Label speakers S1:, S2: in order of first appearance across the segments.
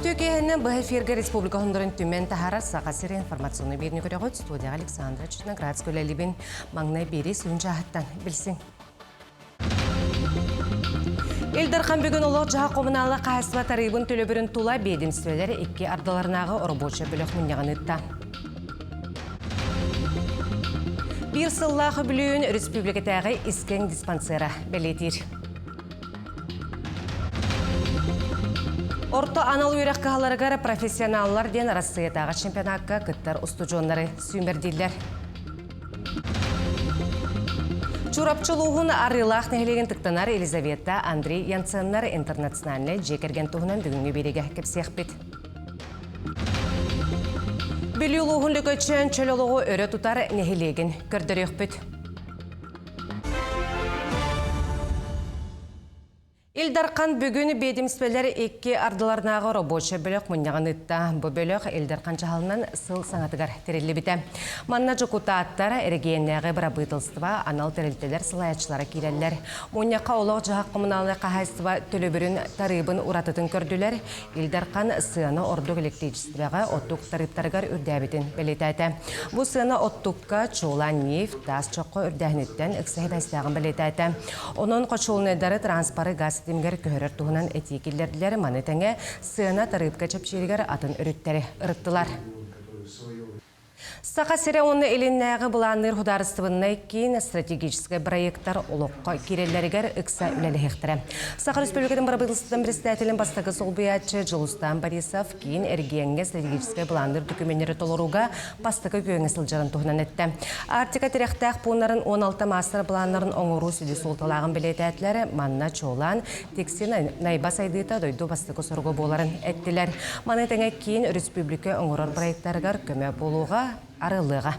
S1: Türkiye'nin bu efirge Respublika Honduran tümen tahara sakasır informasyonu birini görüyoruz. Studiya Aleksandra Çitnagradskoy Lelibin Magnay Biri suyunca hattan bilsin. Ildarkan bugün oluq jaha kommunallı kahasva taribin tülöbürün tula bedimsveleri iki ardalarınağı oroboça bölük münyağınıtta. Bir sıllağı bülüğün Respublika'da isken dispansera beletir. Orta anal yürek kahalarıgar profesyonallar den Rossiyadağı çempionatga kıttar ustujonları sümerdiler. Çurapçılığın arılaq nehilegin tıktanar Elizaveta Andrei Yansenler internasyonalne jekergen tuğunan bugünkü berege kepsiyakbet. Biliyuluğun lüköçen çöloluğu örü tutar nehilegin kördürüyakbet. Ildarkan bugün bedimspeleri iki ardılarınağı roboça bölük münyağınıtta. Bu bölük Ildarkan çahalından sıl sanatıgar terilli bite. Manna jokuta attar ergeyenneğe bırabıtılsıva anal terilteler sılayatçılara kireller. Münyaqa oluq jaha kommunallı kahaysıva tölöbürün taribin uratıtın kördüler. Ildarkan sığını orduk elektricistveğe ottuk tariptargar ürdäbitin beletayta. Bu sığını ottukka çoğulan nef, tas çoqqa ürdähnitten ıksahidastağın beletayta. Onun qoçulunedары transparı gaz Dimger köhörör tuğunan etikillerdiler manetenge sığına tarıpka çapşirigar atın örütteri ırıttılar. Saqa sire onu elinneği bulanır hudarıstıbınna keyin strategический проекттар oluqqa kirelleriger ıksa ülelehektere. Saqa Respublika'nın barabılısıdan biristatelin bastagı solbuyatçı Julustan Borisov keyin ergiyenge strategический bulanır dokümenleri toloruga bastagı köyüne sılcarın tuğunan etti. Artika terektağ bunların 16 master bulanların oңuru südü soltalağın biletetleri manna çoğulan teksi nayba saydıta doydu bastagı sorgu boların ettiler. Manetenge keyin Respublika oңurur proyektlargar köme boluğa arılığa.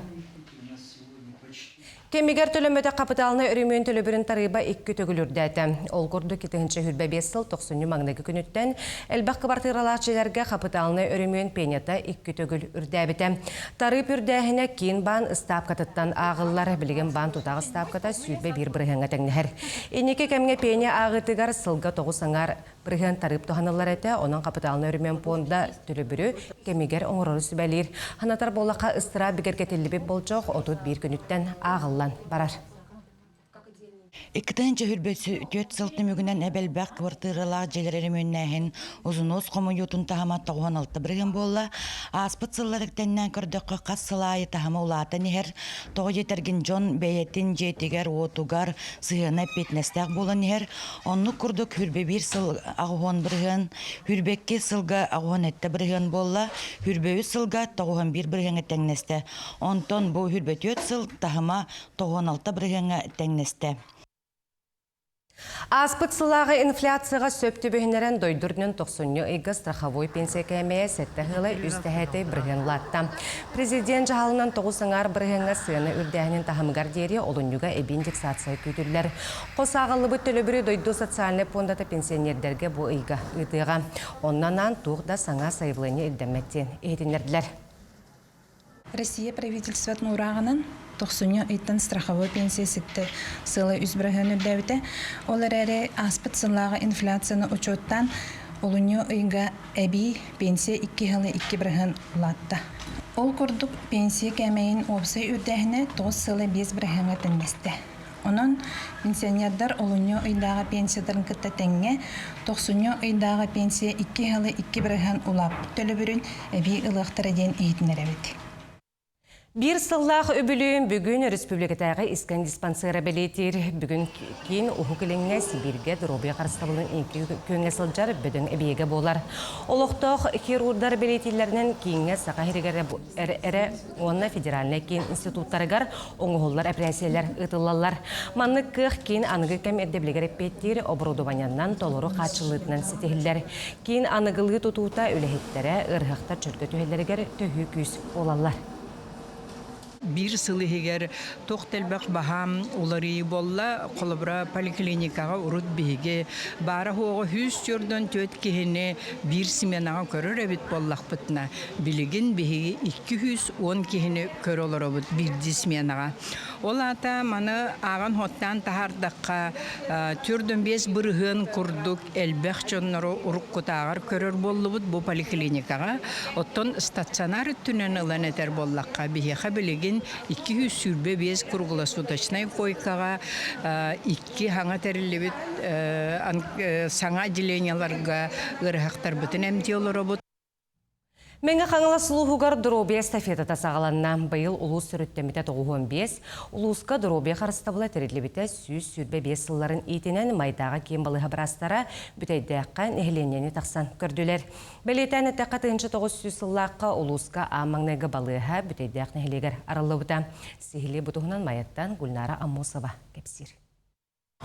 S1: Kemiger tölömöte kapitalına örümün tölöbürün tarıba iki tөгülürdədi. Ol kurdu 2. hülbe 5 yıl 90 magnagi günütten elbaq kıbartıralaçilerge kapitalına örümün penyata iki tөгül ürdəbite. Tarıp ürdəhine kin ban ıstapkatıttan ağıllar bilgin ban tutağı ıstapkata sürbə bir bırıhına təngler. Enike kemge penya ağıtıgar sılga toğu sangar bırıhın tarıp tuhanıllar ete, onun kapitalına örümün ponda tölöbürü kemiger oңurları sübəlir. Hanatar bolaqa ıstıra bigergetilli bolcoq 31 günütten ağıllar barar.
S2: İkkinci hürbesi 4 sıltı mügünden ebelbək kıvırtırılağı jelereri münnähin uzunuz komuyutun tahama 96 birgin bolla. Aspıt sıllarıktenden kördökü qas sılayı tahama ulata niher toğu yetergin jon beyetin jetiger otugar sığına petnestaq bola niher. Onlu kurduk hürbe bir sıl ağuhon birgin, hürbekki sılga ağuhon ette birgin bolla, hürbeyi sılga toğuhon bir birgin etteneste. Onton bu hürbe 4 sıl tahama 96 birgin etteneste.
S1: Aspıt sılağı inflatsiyaga söptü böhüneren doydurunun 90 ıgı strahavoy pensiya kemeye sette hılı üstehete birgin latta. Prezident jahalından 9 sıngar birginga sığını ürdähinin tahamıgar deri olunyuga indeksatsiya kütürler. Qosağılı bu tölöbürü doydu sotsialne fondata pensionerlerge bu ıgı ıtıga. Ondan tuğda sana sayıvlığını ildemetten eğitinlerdiler.
S3: Россия правительствотын урағынан 90 ыйттан страховой пенсия ситті сылы үзбірігін үрдәбіті. Олар әрі аспыт сыллағы инфляцияны учеттан олуnyо ыйга әбі пенсия 2 хылы 2 бірігін ұлатты. Ол күрдік пенсия кәмейін опсай үрдәхіне 9 сылы 5 бірігін өтінместі. Onun pensionerler olunyo ıydağı pensiyadарын kıtta tenge 90 ıydağı pensiya 2 hılı 2 birigin ulap tölübürün ebi ılıqtara den eğitinler evet.
S1: Bir sıllaq öbülüğün bugün Respublika'da isken dispansera beletir. Bugün kin uhukilinge Sibirge drobiya qarıstabılın iki köyüne sılcar bödün ebiyege bolar. Oluqtoq kirurdar beletirlerinin kinge saqa herigere onna federaline kin institutlarıgar oңuhollar apresiyalar ıtıllallar. Manlık kıq kin anıgı kem erdebliger epettir obrodovanyandan toluru qaçılığından sitihiller. Kin anıgılığı tututa ölehittere ırhaqtar çörgö tühelleriger tühü küs olallar.
S4: bir sılıhıger toqtelbaq baham ulari bolla kolobra poliklinikaa urut bihige bara hoğu 100 yurdan töt kihine bir simenaga körür ebit bollaqpıtna biligin bihige 210 kihine kör olorobut bir dismenaga olata mana agan hottan tahardaqqa türdün 5 bırhın kurduk elbeq çonnoro uruk kutağar körür bollubut bu poliklinikaga otton stasionar tünen ılan eter bollaqqa bihiqa biligin 200 sürbe 5 kurgulasudachnay koykaga 2 hanga terillebit sanga dilenyalarga ırhaqtar bütün emtiyolorobut.
S1: Менге қаңыла сұлуғығар дұробия стафетата сағаланна. Байыл ұлыс сүріттеміте 95, ұлысқа дұробия қарыстабыла тәрелебіте сүйіз сүрбе 5 сылларын етінен майдаға кем балыға бірастара бүтейдіққа нәхіленені тақсан көрділер. Бәлетәні тәққа 900 сыллаққа ұлысқа амаңнайғы балыға бүтейдіқ нәхілегер арылы бұта. Сихілі бұтығынан майаттан Гүлнара Аммосова кепсір.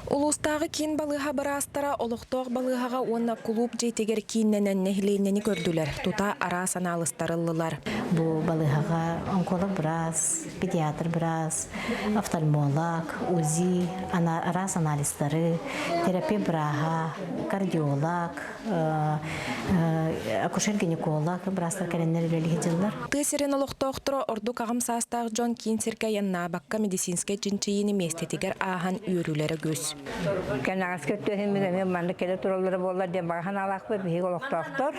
S5: Улустағы кейін балыға барастара олықтоқ балыға онна клуб жейтегер кейінненен нәхіленені көрділер. Тута ара саналыстарылылар.
S6: Бұл балыға онколог біраз, педиатр біраз, офтальмолог, УЗИ, арас аналистары, терапия біраға, кардиолог, акушер-гинеколог бірастар кәленер үлелі жылдар.
S5: Тысерен олықтоқтыры орду қағым састағы Джон Кинсерке янна баққа медицинске жинчиені местетігер ағын үйрілері көз.
S7: Kenarız kötüyüm ben mandık kele turulları bollar diye bakan alak bir bihig olak doktor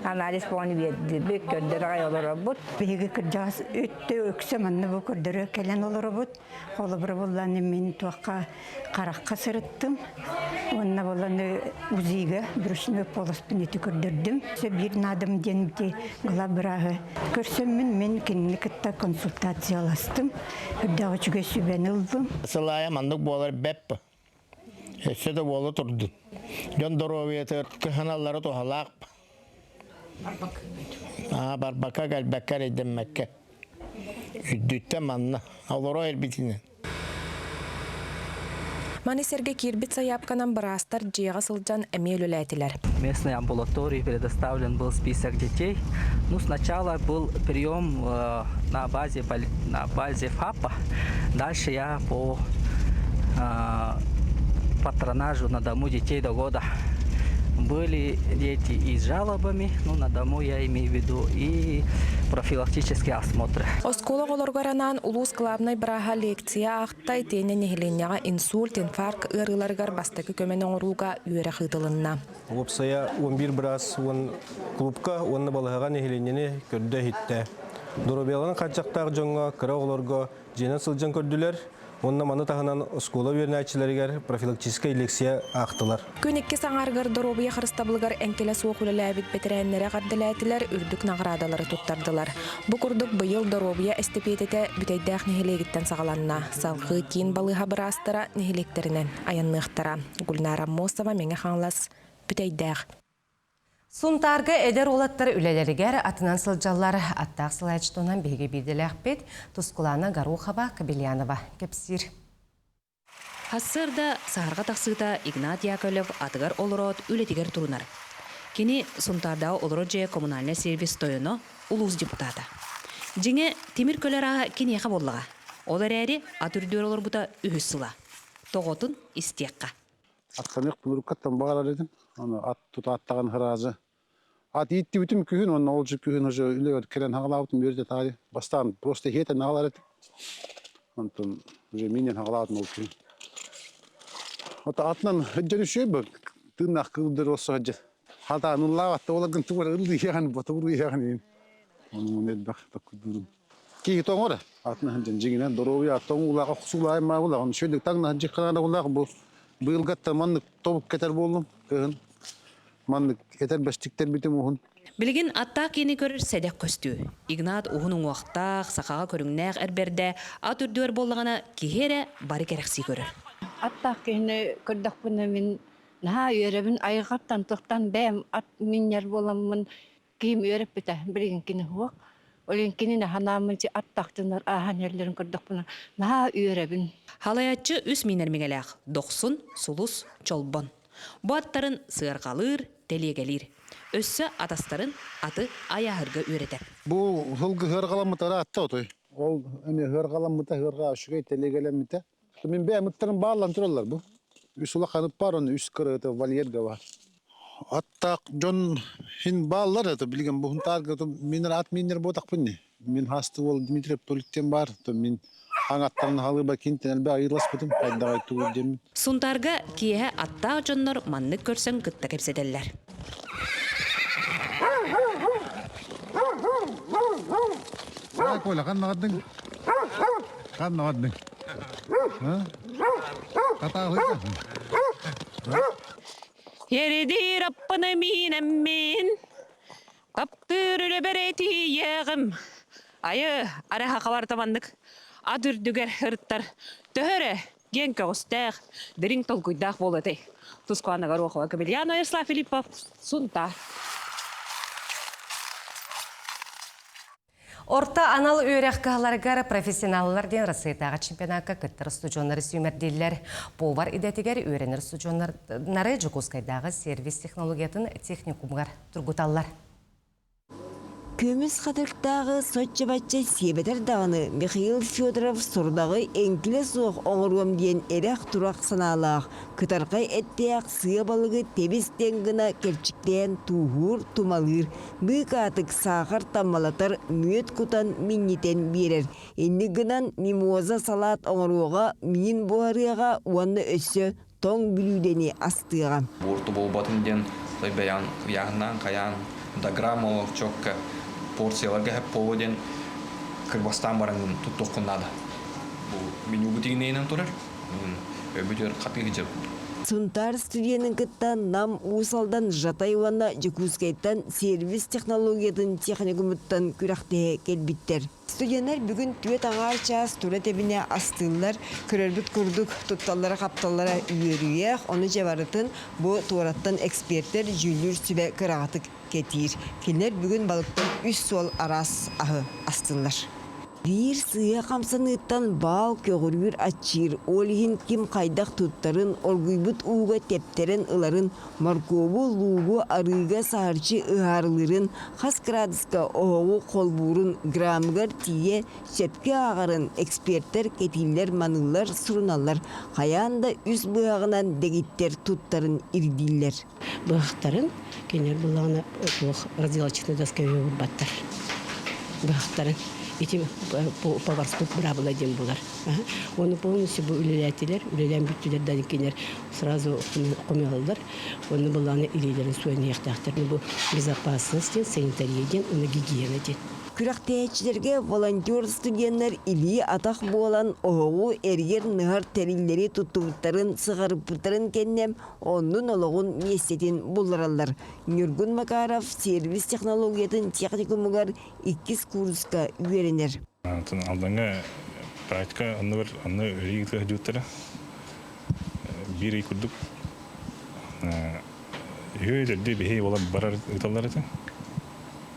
S7: analiz puanı verdi bir kördere ayolur robot bihig kırcağız öttü ökse mandı bu kördere kelen olur robot kolu bir bollanı min tuakka karakka sırıttım onunla bollanı uziga brüsünü polis pineti kördürdüm bir nadım denimti gla bırağı körsümün min klinikte konsultasiyalastım hüddağı çügesi ben oldum.
S8: Sılaya mandık bolar bepp. Esse de bola turdu. Jon doroviyete kanalları tohalak. Barbaka gel bekar edin Mekke. Üddütte manna. Aloro elbitine.
S5: Манисерге кирбит саяпканан барастар жиға сылжан әмелуләтілер.
S9: Местной амбулатории предоставлен был список детей. Сначала был прием на базе ФАПа. Дальше я по патронажу на дому детей до года. Были дети и с жалобами, на дому я имею в виду, и профилактические осмотры.
S5: Осколог олоргаранан улус главной браха лекция ақтай тені нехеленяға инсульт, инфаркт ырыларгар бастакы көмен оңыруға үйері қытылынна.
S10: Опсая 11 брас клубка, онны балыға нехеленені көрді хитті. Доробияларын қатшақтағы жоңға, кіра оларға жена сылжан көрділер. Онна маны тағынан оскола вернәчілерігер профилактическая лекция ақтылар.
S5: Көнекке саңарғар доробия қырыстабылғар әнкелі соқылы әбіт бетірәнлері қадділәтілер үрдік нағырадалары тұттардылар. Бұ күрдік бұйыл доробия әстепететі бүтейдәқ нехелегіттен сағаланна. Салқы кейін балыға бірастыра нехелектерінен аяннықтара. Гүлнара Аммосова меңе қаңлас бүтейдәқ.
S1: Сунтарғы әдер олаттар үлелерігер атынан сылжалар аттақ сылайчтонан бейге бейделәқ бет тұскулана Гарухова Кабельянова кепсір.
S11: Хассырда сағарға тақсыта Игнат Яковлев атығар олырот үлетігер тұрынар. Кені Сунтардағы олырот коммунальный сервис тойыны улуыз депутата. Жеңе темір көлер аға кені яқа боллаға. Олар әрі атүрдер олар бұта үхіз сыла. Тоғытын истеққа.
S12: Атқамек бұлырқаттан бағалар едім. Ат тұта аттаған хыразы. Ат етті бүтім күйін, оның ол жүп күйін ұжы үлі керен хағалаутын берді тағады. Бастан просто хетін хағалар едім. Онтын ұжы менен хағалаутын ол күйін. Атынан үджен үші бұл. Тыңнақ қылдыр осы үджі. Хата ұнлау атты олағын тұғыр ұлды еғаны, бұты ұлды еғаны. Оның өңеді бақ күдірім. Кейі тоң ора. Атынан үджен жеңінен дұровия тоң ұлаға құсулайын ма ұлаға. Шөйдік таңна үджі қанада ұлаға бұл. Бұйылғатта маңдық тобып кетер болдым. Маңдық кетер бәштіктер бітім ұғын.
S11: Білген аттақ ені көрір сәдек көстü. Игнат ұғының уақтақ, сақаға көріңнәқ әрберді ат үрдуер болғана кейері бары керекси көрір.
S7: Аттақ ені көрдік бұны мен наға үйеребін айғаттан тұқтан бәм ат минер боламын кейім үйереп біті. Білген кені хуақ. Олен кені нағанамын че аттақтынар аған ерлерін көрдік бұны наға үйеребін.
S11: Халаятчы үс минер меңеләқ. Доқсын, сулус, чолбон. Бұ аттарын сығырғалыр, телегелер. Өссі атастарын аты аяғырға өретер.
S12: Бұл ғылғы ғырғаламытары атты отой. Ол эми хыргаламыта хырга шугай телегелемите. Мен бе мыттарын баалан туралар бу. Үс ула канып бар оны үс кырыты вальерга бар. Аттак жон хин баалар это билген бу хунтарга минер ат минер ботак бинни. Мен хасты ол Дмитриев Толиктен бар. То мен аңаттарын халыба кинтен элбе айырлас бутум кайдагай туу дем.
S11: Сунтарга кие атта жоннор маннык көрсөң кытта кепседеллер.
S12: Коля, kan ngadeng. Kan ngadeng. Kata apa?
S11: Ереди раппана минеммин. Таптырылы берети егім. Айы, араха қабартамандық. Адүрдігер хырттар. Төхірі, ген көгістәқ. Дырин толкуйдақ болыды. Тускуанағар оқуа Камильяно Ярослав Филиппов, Сунтар.
S1: Орта анал өйрек кағаларғар профессионалларден Россиятаға чемпионатқа кіттір студионлары сүймердейлер. Повар идетігер өйренер студионлары Жукускайдағы сервис технологиятын техникумғар тұргуталлар.
S13: Көміс қадырттағы сотчы бачча себетер дағыны Михаил Федоров сұрдағы әңкілі соқ оңырғым дейін әрек тұрақ саналақ. Күтарқай әттеяқ сыя балығы тебестен гына кәлчіктен туғыр тумалыр. Бұйк атық сақыр таммалатар мүйет құтан миннетен берер. Енді гынан мимоза салат оңырғыға мин бұғарыға уанны өссі тоң бүлудені астыға.
S14: Бұрты бол батынден бәян яғынан қаян даграммалық чокка порцияларға хәп поводен Кыргызстан баранын туттуққынады. Бұл меню бутигінейнен тұрыр, өбітер қапығы жеп.
S13: Сунтар студияның кыттан нам усалдан жатайуанна Жукускайттан сервис технологиятын техникумыттан күрәқте келбиттер. Студиянар бүгін түет аңар час тура тебіне астылар, көрербіт күрдік тұтталары қапталары үйеріяқ, оны жабарытын бұл туараттан эксперттер жүлір сүбе кырағатық кетир. Келер бүгін балықтан үс сол арас ағы астылар. Bir sыя қамсаныттан бал көгіргір атчир, олихин ким қайдақ тұттарын, оргүйбіт уға тептерін ыларын, маркову лугу арыға сарчы ұғарылырын, қас градуска оғу қолбурын, грамгар тие, сөпке ағарын, эксперттер, кетиллер, манылар, сұруналар, қаянда үз бұғағынан дегиттер тұттарын ирдиллер.
S6: Бұғақтарын, кенер бұлағына разделочный доска өйі баттар. Бұғақтарын. Этим поварствует брабыла дем булар. Оны полностью bu üleletiler, ülelen bütçelerden kenler сразу комялдар. Оны буланы илелерин суяны яктактыр. Bu безопасность, санитария, оны гигиена ден.
S13: Күрәктәчиләргә волонтер студентлар или атак болан оғу әргер нығар тәрилләре тұттуыттарын сығарыптарын кеннем, onun олығын местетін боларалар. Нюргун Макаров сервис технологиятын техникумығар 2 курска үйеренер.
S15: Алдыңа практика анны өрегітгі жүттері бір ей күрдік. Үйелерді бейхей олар барар ұталар еті.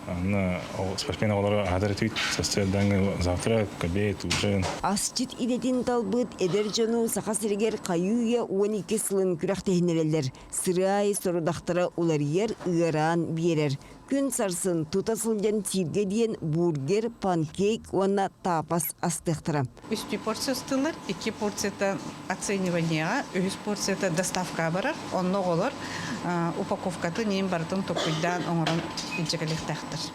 S15: Анна спортсмен олары адар түйт состояние завтра кабет уже.
S13: Асчит идетин талбыт эдер жону сахасыргер каюя 12 сылын күрәктәһинеләр. Сырай сорудактара улар ер ыгыран берер. Күн сарсын тутасылдан тирге дейін бургер, панкейк, оны тапас астықтыра.
S16: 3 порция стылар, 2 порцията оценивания, 3 порцията доставка барар, онно олар упаковкаты нейін бартын топыйдан оңырын инчекеліктәқтір.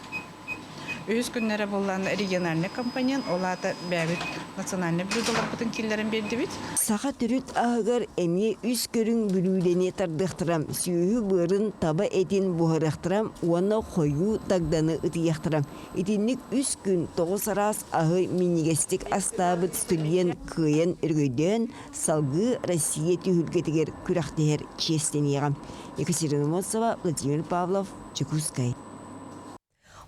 S16: Өз күннері болған региональный компаниян, олаты бәбіт национальный блюдолар бұтын келдерін берді бит.
S13: Сақа түріт ағығар әме үз көрін бүлудене тардықтырам. Сүйі бұрын таба әтін бұғырықтырам, оны қойу тагданы ұтияқтырам. Етінлік үз күн 9 арас ағы минигестік астабыт студиен күйен үргөйден салғы Россия түйілгетігер күрақтығыр честен еғам. Екатерина Моцова, Владимир Павлов, Жукускай.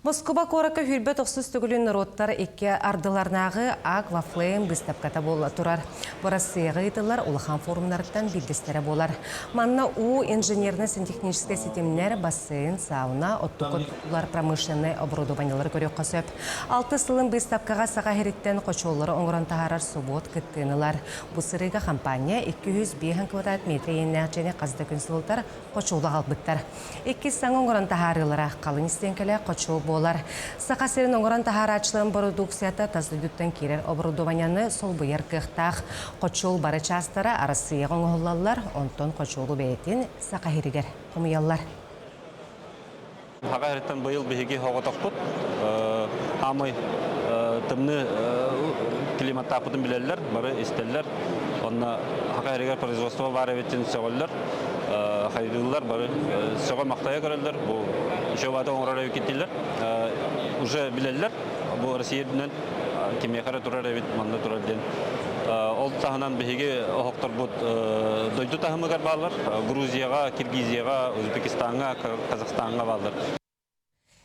S1: Москва қорақы хүрбет оқсыз түгілін роттар екі ардыларнағы ақ вафлейн бұстапқата бола тұрар. Борасыйғы етілер ұлыған форумнарыттан білдістері болар. Манна у инженерно-сантехнический системнер бассейн, сауна, оттықұттылар промышленный оборудованиялар көрек қосып. 6 сылын бұстапқаға саға хереттен қочолары оңыран тағарар субот күттінілар. Бұсырыға компания 205 квадрат метр еннәқ және қазды күн сылылтар қочолы қалбыттар. 2 саң оңыран тағарылары қалын істенкелі қочол болар. Сақасырын оңыран тахарачылын продукцията таздыдыттан керер оборудованияны сол бұйыр кықтақ қочол бары частары арасы еғын оғылалар, онтон қочолу бәйтін сақахирігер құмиялар.
S17: Хағайрыттан бұйыл бігеге хоғытақпыт, амай тымны климатта апытын білелер, бары істелер. Онна хағайрыгер производство бар әветтен сөғылер, хайдылар, бары сөға мақтая көрелер, бұл жауады оңырар әвекеттелер. Уже білелер, бұл Россиядынан кемекары тұрар әвет маңда тұрарден. Ол тағынан бігеге оғықтар бұд дойды тағымығар балар, Грузияға, Киргизияға, Өзбекистанға, Қазақстанға балар.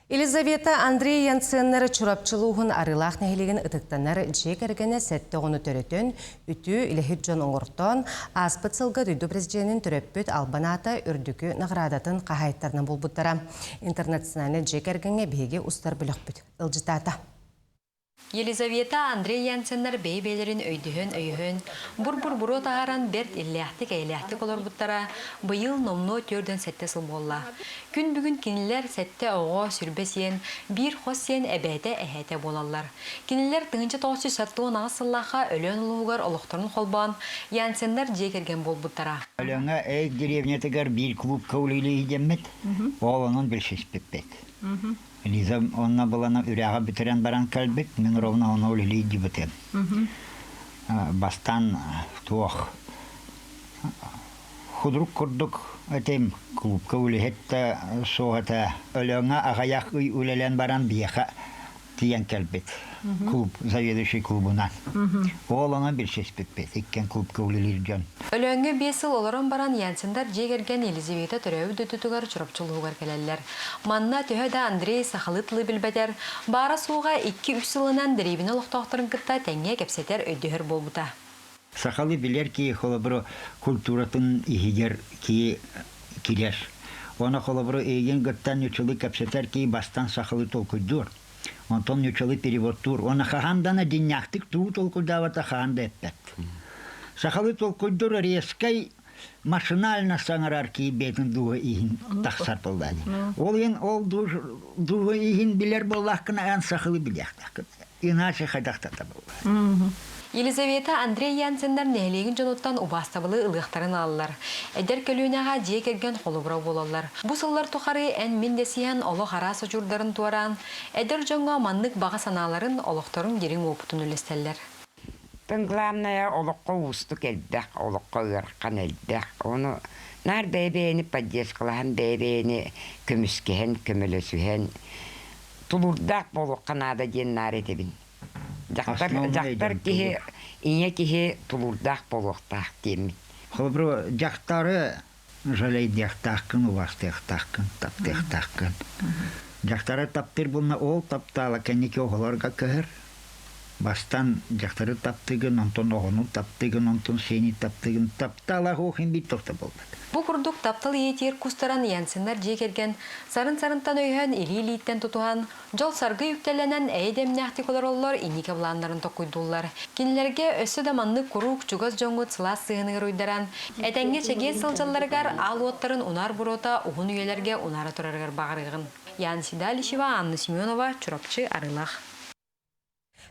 S1: Елизавета Андрей Янценнер чурапчылуғын арылақ нәхелеген ұтықтанар жек әргені сәтті оғыны төретін үті үліхет жон оңыртон аспыт сылғы дүйді президентін түрөппіт албаната үрдікі нағырадатын қағайттарынан болбуттара. Интернациональный жек әргенге бейге ұстар бүліқпіт. Үлжітата.
S18: Елизавета Андрей Янценнер бейбелерин өйдіхін, бұр-бұр-бұр отағаран берт илләқтік олар бұттара, бұйыл номно төрден сәтті сыл болла. Күн бүгін кенілер сәтті оға сүрбесен, бір қосен әбәті әхәті болалар. Кенілер тыңынчы тоғысы сәттіғын ағысыллаға өлен ұлығығар олықтарын қолбан, Янценнер жекерген бол бұттара.
S19: Өлеңі әйк деревнетігер бір клуб көулейлі едеммет, олыңын бір шеспеппет. Лиза, онна балана үрәға бітірен баран кәлбек, мен ровна оны өлілей дебітем. Бастан туақ худрук күрдік әтем клубка өліхетті соғата өліңі ағаяқ үй өлелен баран бияқа тиян кәлбек. Клуб, заведующий клубынан. Олыңа бір шеспеппет, еккен клубка өлелер жон.
S18: Өлөңгө 5 жыл олорон баран Янцендар жегерген Елизавета төрөбү дөтүтүгөр чурапчылуугар келелер. Манна төһөдө Андрей Сахалытлы билбетер, бара сууга 2-3 жылынан деребин олуктоктурун кытта теңге кепсетер өйдөһөр болбута.
S19: Сахалы билер ки холобро культуратын игер ки килеш. Она холобро эген гыттан үчүлү кепсетер ки бастан сахалы толкуйдур. Онтон үчүлү перевод тур. Она хахандана диньяктык туу толкуйдавата хаханда эппет. Сахалы толкуйдур резкай машинально саңарар ки бетін дуға иhin тақсар болдады. Ол дуға иhin билер боллаққына ән сахалы билектақ. Иначе хайдақтата болды.
S18: Елизавета Андрей Янцендар нәйлеген жоноттан убастабылы ылықтарын алылар. Әдер көлуінеға жие керген қолыбырау болалар. Бұ сыллар тұқары ән мендесиян олы қарасы жүрдарын туаран, әдер жоңға маннық баға саналарын олықтарын дерің опытын үлестелер.
S20: Главное, олыққа ұсты келдік, олыққа ұрқан әлдік. Оны нар бәйбейіні поддержкалаған бәйбейіні көміскеген, көмілісуген. Тұлырдақ болыққан ада ден нар етебін. Жақтар кеге, ине кеге тұлырдақ болықтақ демін.
S19: Холбро, жақтары жалайдықтақын, ұвастықтақын, таптықтақын. Жақтары таптыр бұлна ол таптала кәнеке оғыларға көхір. Бастан жақтары таптығын, онтон оғыну таптығын, онтон сені таптығын, таптала хоқын бит тоқта болды.
S18: Бұл құрдық таптыл етер күстаран Янцендар жекерген, сарын-сарынтан өйген илі-илиттен тұтуған, жол сарғы үктелінен әйдем нәқтік олар олар инеке бұландарын тоқойдулар. Кенілерге өсі даманны құруқ жүгіз жоңғы цылас сығынығыр ойдаран, әтәнге чеге сылжаларғар ал оттарын унар бұрота ұғын үйелерге унары тұрарғар бағырығын. Янсида Алишева, Анна Семенова, Чурапчы, Арылақ.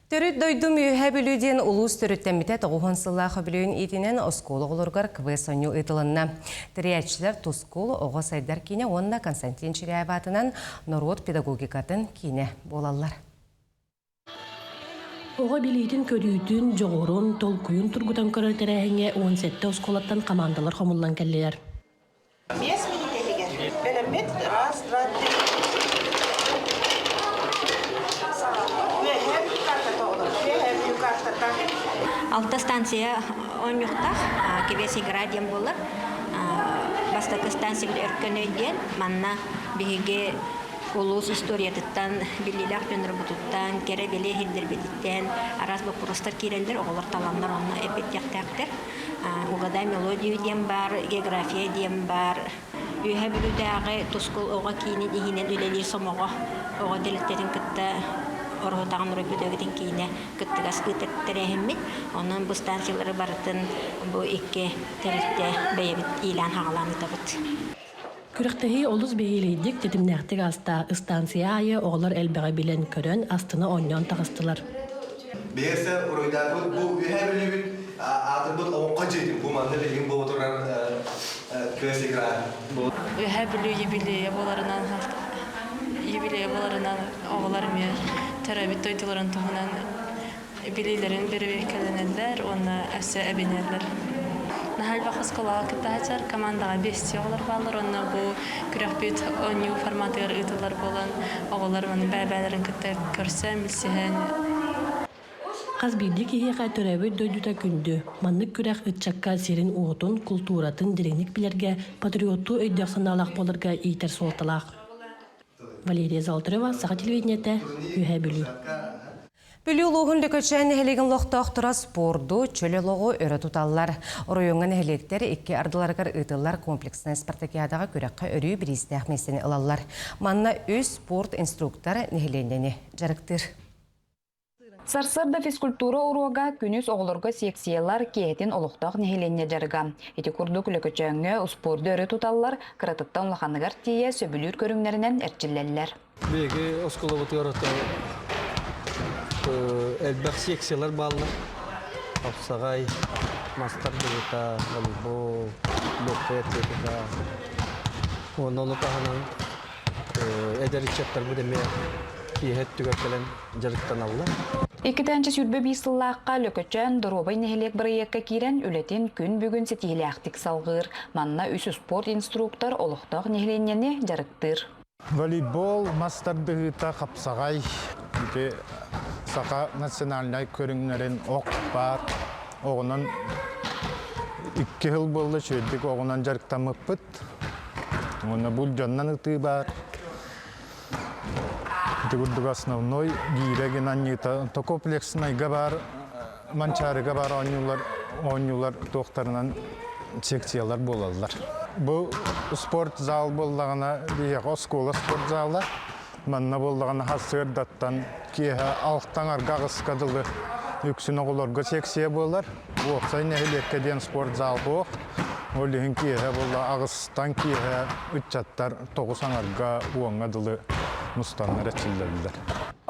S1: Төрүт дойдум үйе білуден улус төріттен бітет оғын сыллағы білуін етінен осколы олырғар квесоню етілінна. Тіриятчілер тусколы оғы сайдар кейіне онда Константин Черяеватынан народ педагогикатын кейіне болалар.
S21: Оға білейтін көрійтін жоғырын толкуын тұргутан көрілтерәңе 17 осколаттан командалар қомылдан кәлелер.
S22: 5 минут егер. Бәлемет, раз, два, три.
S23: Алта станция он юқтақ, кебесі градием болыр. Бастакы станция бір өркен өйден, манна бігеге улус историятыттан, білілік жөнір бұтыттан, кері беле хилдер бетіттен, араз бұпырыстар керелдер, оғылар таланлар онына әпет яқтақтыр. Уғада мелодия дем бар, география дем бар. Үйе білудағы тұскыл оға кейіне дегенен өлелер сомоға, оға делеттерін күтті орғытағын рөбөдөгітін кейіне күттігас күттірәхіммет. Оның бұл станциялары барытын бұл екі тәрітті бәйебіт илан хағаланы табыт.
S21: Күрәктәһи олус бейелейдик тетимнәхтик аста станция айы оғлар әлбәғі білен көрін астына оннан тағыстылар.
S10: Бейерсе уройдагы бу үһәбилибит атыбыт оңқа жетим бу манды леген бу туран көсегра.
S2: Үһәбилү юбилей боларынан оғлар мен терабит тойтыларын туғынан билейлерін беріп келенелер, оны әсі әбенелер. Нахал бақыз қолаға кіттағачар командаға бесте оғылар балыр, оны бұл күрәқпет оню форматығыр ұйтылар болан оғылар оны бәбәлерін кіттер көрсен, білсен.
S21: Қаз білді кейеға төрәбі дөйдута күнді. Маннық күрәқ үтчакка серін уғытын, культуратын дирекник білерге, патриотту өйдіқсаналақ болырға ийтер солталақ. Валерия Залтырова, Саға телевидениеті, үйә білу.
S1: Бүлі ұлығын лөкөтшән әлеген лоқтақ тұра спорду, чөлі лоғы өрі тұталылар. Оройоңын әлектер екі ардыларғар ұтылар комплексіне спартакиадаға көрәққа өрі бірістәқ месені ұлалылар. Манна өз спорт инструктор нәхеленені жарықтыр.
S3: Сарсырда физкультура уруага күнүс оғылырға секциялар кейетін олықтақ нәхеленне жарыға. Еті күрдік лөкөтшәңі спорды өрі тұталылар, қыратыттан лақанығар тие сөбілер көріңлерінен әрчілелер.
S10: Әлбәқ секциялар балылар. Апсағай, мастар бұлыта, волейбол, лөкпе атлетика. Оны қағынан әдәрітчаттар бұдеме кейхет түгер кәлен жарықтан алла.
S3: Екітәнчі сүрбе бейсыллаққа лөкөтчән доробай нәхелек бірайекка кейрен үлетін күн бүгін сетейлі ақтик салғыр. Манна үсі спорт инструктор олықтақ нәхеленнені жарықтыр.
S8: Волейбол мастардығыта қапсағай. Сақа национальный көріңнерін оқ бар. Оғынан 2 жыл болды шөлдік оғынан жарықтамып бұд. Оны бұл жоннан ұты бар. Дүгірдік основной гейреген аннета. Комплексінайға бар, манчарыға бар оңюлар тоқтарынан секциялар болалар. Бұл спорт зал болдағына бейек оскола спорт залы. Манна болдағаны хасырдаттан кейі алықтан арғағыз қадылы үксін оғыларға секция болар. Оқсай нәхілекке ден спорт зал боқ. Олығын кейі болды ағыстан кейі үтчаттар тоғысан арға оңадылы мұстанлар әтшілдерділер.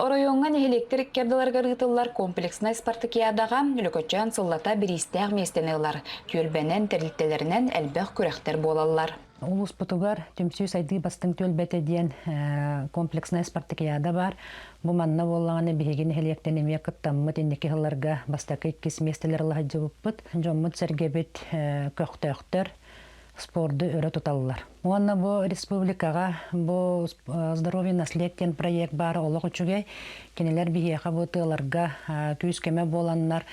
S3: Оройоңға нәхелектер керділарға рытылар комплексна спартакиадаға үлікөтчан сыллата бірістәғ местенелар. Түйелбәнен тәрілттелерінен әлбәқ күрәқтер болалар.
S4: Улус бұтығар түмсүй сайды бастың төлбәті ден комплексна спартакиада бар. Бұл манна болағаны бігеген нәхелектен еме қыттаммыт ендекі ғыларға бастақы иккес местелер лағы жауыппыт. Жоммыт сәргебет көқтөқтер спорды өрі тұталылар. Оңанна бұл республикаға бұл здоровье наследтен проект бары олық үчіге кенелер бігеға бұтыларға күйіскеме боланлар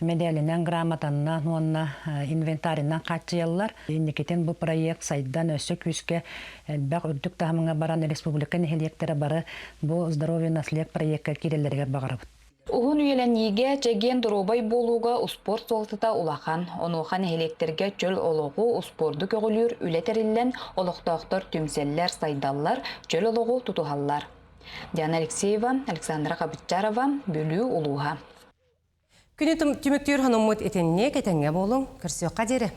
S4: медалінен, грамотанынан, онна инвентаринан қатчиялар. Ендекетен бұл проект сайдан өсі күйіске бәқ үрдік тағымыңа баран республика нәхелектері бары бұл здоровье наслед проектқа керелерге бағарып.
S3: Уғын үйеленеге чеген дұробай болуға спорт солтыта улахан. Онуған әлектерге чөл олығы спорды көгілер үлетерілен олықтақтар түмселлер сайдаллар чөл олығы тұтуғаллар. Диана Алексеева, Александра Қабытчарова, Бөлі Улуға.
S1: Күні түміктер ғанымыт етенне кетенге болың, кірсіоққа дері.